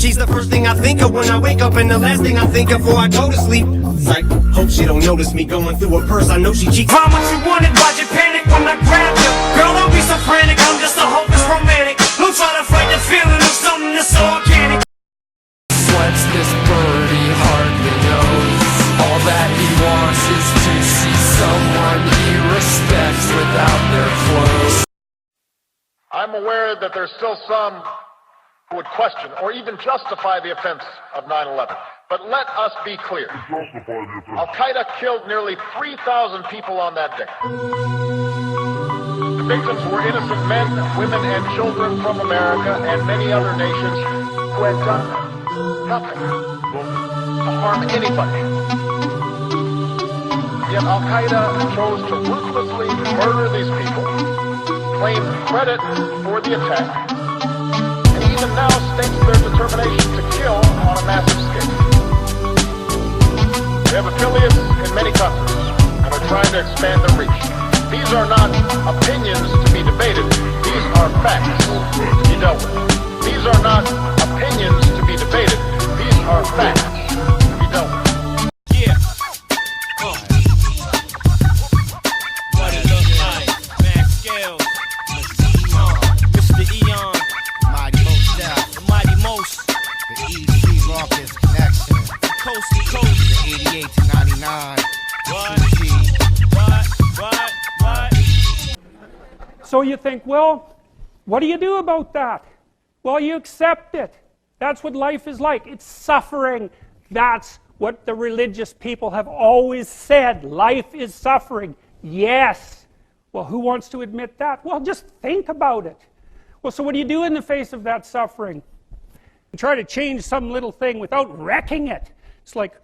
She's the first thing I think of when I wake up and the last thing I think of before I go to sleep. It's like, hope she don't notice me going through her purse. I know she cheats. Find what you wanted, why'd you panic when I grabbed you? Girl, don't be so frantic, I'm just a hopeless romantic. Don't try to fight the feeling of something that's so organic. Sweats this birdie hardly knows. All that he wants is to see someone he respects without their clothes. I'm aware that there's still some who would question or even justify the offense of 9/11. But let us be clear. Al-Qaeda killed nearly 3,000 people on that day. The victims were innocent men, women, and children from America and many other nations who had done nothing to harm anybody. Yet Al-Qaeda chose to ruthlessly murder these people, claimed credit for the attack, and even now states their determination to kill on a massive scale. They have affiliates in many countries and are trying to expand their reach. These are not opinions to be debated. These are facts to be dealt with. These are not opinions to be debated. These are facts to be dealt with. Coast to coast, the 88 to 99. What? So you think, well, what do you do about that? Well, you accept it. That's what life is like. It's suffering. That's what the religious people have always said. Life is suffering. Yes. Well, who wants to admit that? Well, just think about it. Well, so what do you do in the face of that suffering? You try to change some little thing without wrecking it. It's like,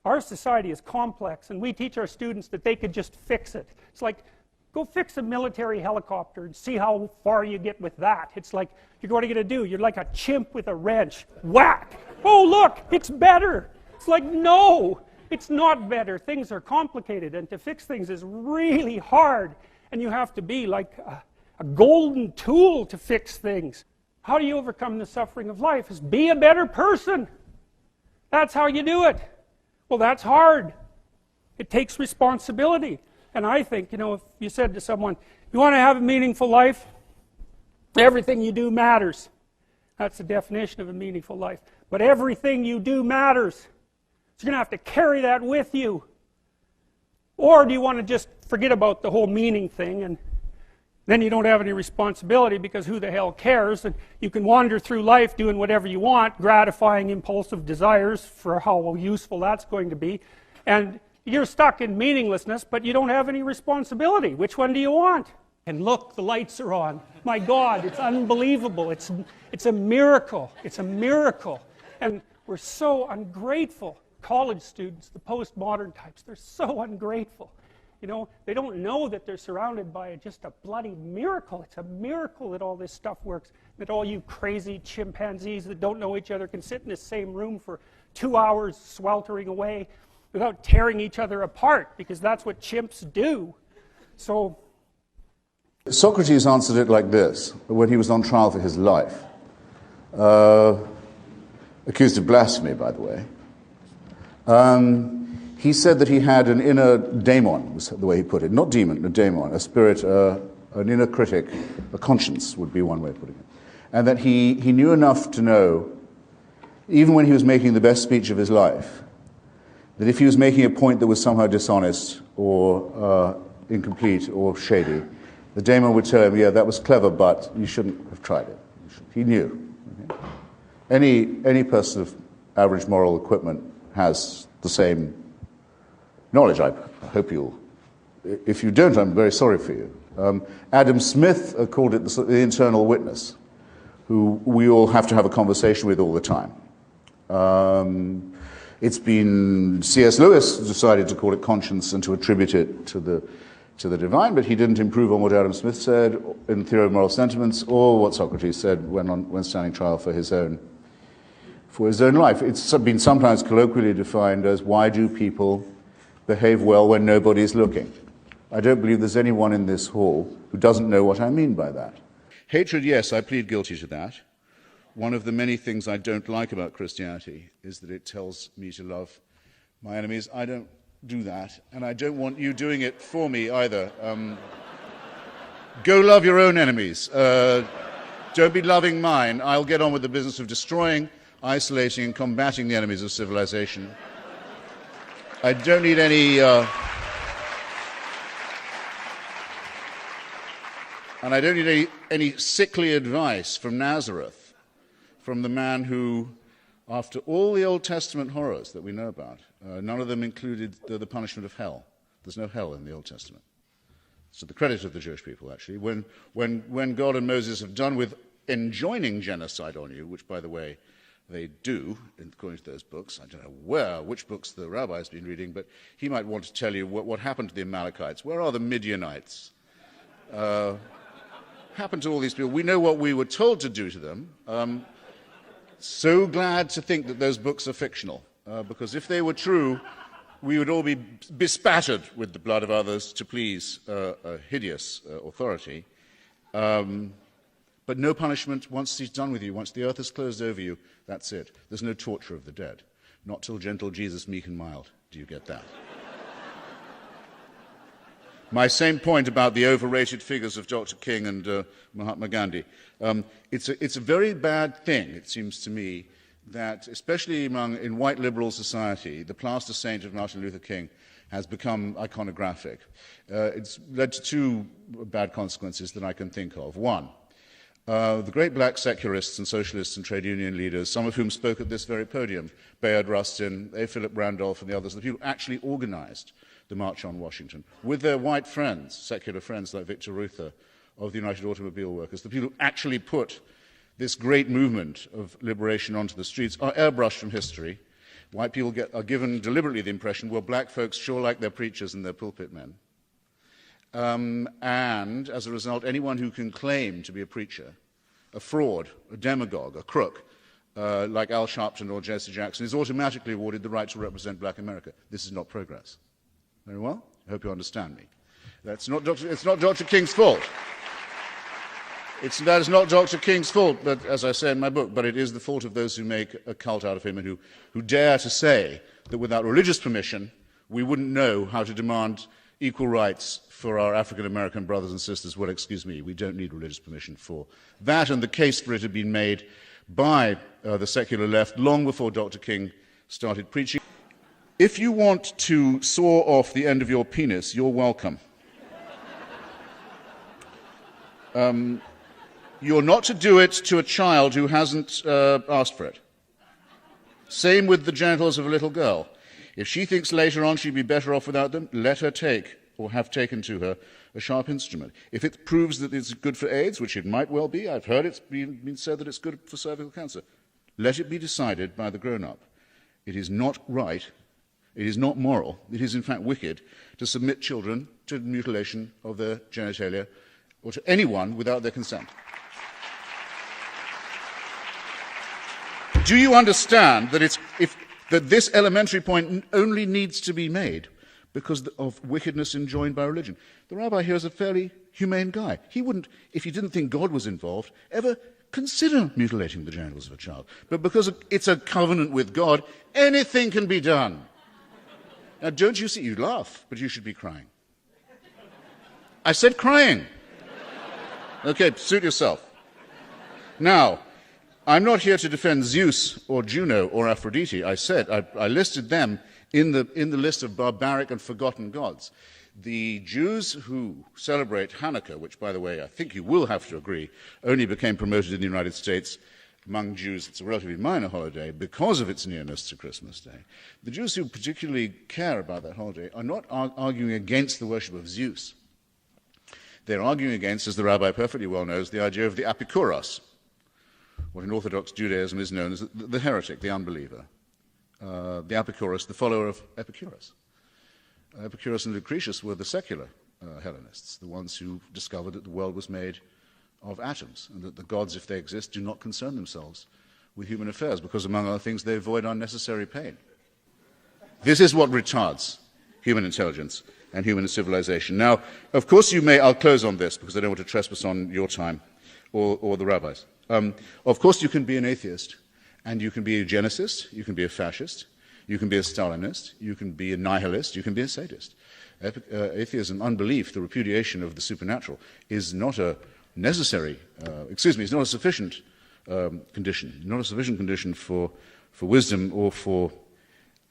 our society is complex, and we teach our students that they could just fix it. It's like, go fix a military helicopter and see how far you get with that. It's like, what are you going to do? You're like a chimp with a wrench. Whack! Oh, look, it's better. It's like, no, it's not better. Things are complicated, and to fix things is really hard. And you have to be like a golden tool to fix things. How do you overcome the suffering of life? Is be a better person. That's how you do it. Well, that's hard. It takes responsibility. And I think, if you said to someone, you want to have a meaningful life? Everything you do matters. That's the definition of a meaningful life. But everything you do matters. So you're going to have to carry that with you. Or do you want to just forget about the whole meaning thing, and then you don't have any responsibility, because who the hell cares? And you can wander through life doing whatever you want, gratifying impulsive desires for how useful that's going to be. And you're stuck in meaninglessness, but you don't have any responsibility. Which one do you want? And look, the lights are on. My God, it's unbelievable. It's a miracle. It's a miracle. And we're so ungrateful. College students, the postmodern types, they're so ungrateful. They don't know that they're surrounded by just a bloody miracle. It's a miracle that all this stuff works, that all you crazy chimpanzees that don't know each other can sit in the same room for 2 hours sweltering away without tearing each other apart, because that's what chimps do. So Socrates answered it like this when he was on trial for his life, accused of blasphemy, by the way. He said that he had an inner daemon, was the way he put it. Not demon, a daemon, a spirit, an inner critic, a conscience would be one way of putting it. And that he knew enough to know, even when he was making the best speech of his life, that if he was making a point that was somehow dishonest or incomplete or shady, the daemon would tell him, yeah, that was clever, but you shouldn't have tried it. He knew. Okay? Any person of average moral equipment has the same knowledge. I hope you'll. If you don't, I'm very sorry for you. Adam Smith called it the internal witness, who we all have to have a conversation with all the time. It's been C.S. Lewis decided to call it conscience and to attribute it to the divine, but he didn't improve on what Adam Smith said in Theory of Moral Sentiments, or what Socrates said when standing trial for his own life. It's been sometimes colloquially defined as, why do people behave well when nobody's looking? I don't believe there's anyone in this hall who doesn't know what I mean by that. Hatred, yes, I plead guilty to that. one of the many things I don't like about Christianity is that it tells me to love my enemies. I don't do that, and I don't want you doing it for me either. Go love your own enemies. Don't be loving mine. I'll get on with the business of destroying, isolating, and combating the enemies of civilization. I don't need any... and I don't need any sickly advice from Nazareth, from the man who, after all the Old Testament horrors that we know about, none of them included the punishment of hell. There's no hell in the Old Testament. So the credit of the Jewish people, actually. When God and Moses have done with enjoining genocide on you, which, by the way, they do, according to those books. I don't know which books the rabbi's been reading, but he might want to tell you what happened to the Amalekites. Where are the Midianites? Happened to all these people. We know what we were told to do to them. So glad to think that those books are fictional, because if they were true, we would all be bespattered with the blood of others to please a hideous authority. But no punishment once he's done with you, once the earth has closed over you, that's it. There's no torture of the dead. Not till gentle Jesus, meek and mild. Do you get that? My same point about the overrated figures of Dr. King and Mahatma Gandhi. It's a very bad thing, it seems to me, that especially in white liberal society, the plaster saint of Martin Luther King has become iconographic. It's led to two bad consequences that I can think of. One, the great black secularists and socialists and trade union leaders, some of whom spoke at this very podium, Bayard Rustin, A. Philip Randolph and the others, the people who actually organized the March on Washington, with their white friends, secular friends like Victor Reuther of the United Automobile Workers, the people who actually put this great movement of liberation onto the streets, are airbrushed from history. White people are given deliberately the impression, well, black folks sure like their preachers and their pulpit men. And as a result, anyone who can claim to be a preacher, a fraud, a demagogue, a crook, like Al Sharpton or Jesse Jackson, is automatically awarded the right to represent black America. This is not progress. Very well? I hope you understand me. It's not Dr. King's fault. That is not Dr. King's fault, but as I say in my book, but it is the fault of those who make a cult out of him and who dare to say that without religious permission, we wouldn't know how to demand equal rights for our African-American brothers and sisters. Well, excuse me, we don't need religious permission for that, and the case for it had been made by the secular left long before Dr. King started preaching. If you want to saw off the end of your penis, you're welcome. You're not to do it to a child who hasn't asked for it. Same with the genitals of a little girl. If she thinks later on she'd be better off without them, let her take, or have taken to her, a sharp instrument. If it proves that it's good for AIDS, which it might well be, I've heard it's been said that it's good for cervical cancer, let it be decided by the grown-up. It is not right, it is not moral, it is in fact wicked to submit children to mutilation of their genitalia or to anyone without their consent. Do you understand that that this elementary point only needs to be made because of wickedness enjoined by religion? The rabbi here is a fairly humane guy. He wouldn't, if he didn't think God was involved, ever consider mutilating the genitals of a child. But because it's a covenant with God, anything can be done. Now, don't you see? You laugh, but you should be crying. I said crying. Okay, suit yourself. Now, I'm not here to defend Zeus or Juno or Aphrodite. I said I listed them in the list of barbaric and forgotten gods. The Jews who celebrate Hanukkah, which, by the way, I think you will have to agree, only became promoted in the United States among Jews. It's a relatively minor holiday because of its nearness to Christmas Day. The Jews who particularly care about that holiday are not arguing against the worship of Zeus. They're arguing against, as the rabbi perfectly well knows, the idea of the Epikuros, what in Orthodox Judaism is known as the heretic, the unbeliever. The Epikuros, the follower of Epicurus. Epicurus and Lucretius were the secular Hellenists, the ones who discovered that the world was made of atoms, and that the gods, if they exist, do not concern themselves with human affairs, because, among other things, they avoid unnecessary pain. This is what retards human intelligence and human civilization. Now, of course you may, I'll close on this, because I don't want to trespass on your time or the rabbi's. Of course, you can be an atheist, and you can be a eugenicist, you can be a fascist, you can be a Stalinist, you can be a nihilist, you can be a sadist. Atheism, unbelief, the repudiation of the supernatural, is not a necessary, it's not a sufficient condition, not a sufficient condition for wisdom or for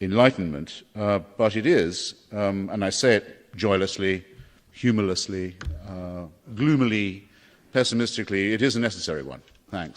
enlightenment, but it is, and I say it joylessly, humorlessly, gloomily, pessimistically, it is a necessary one. Thanks.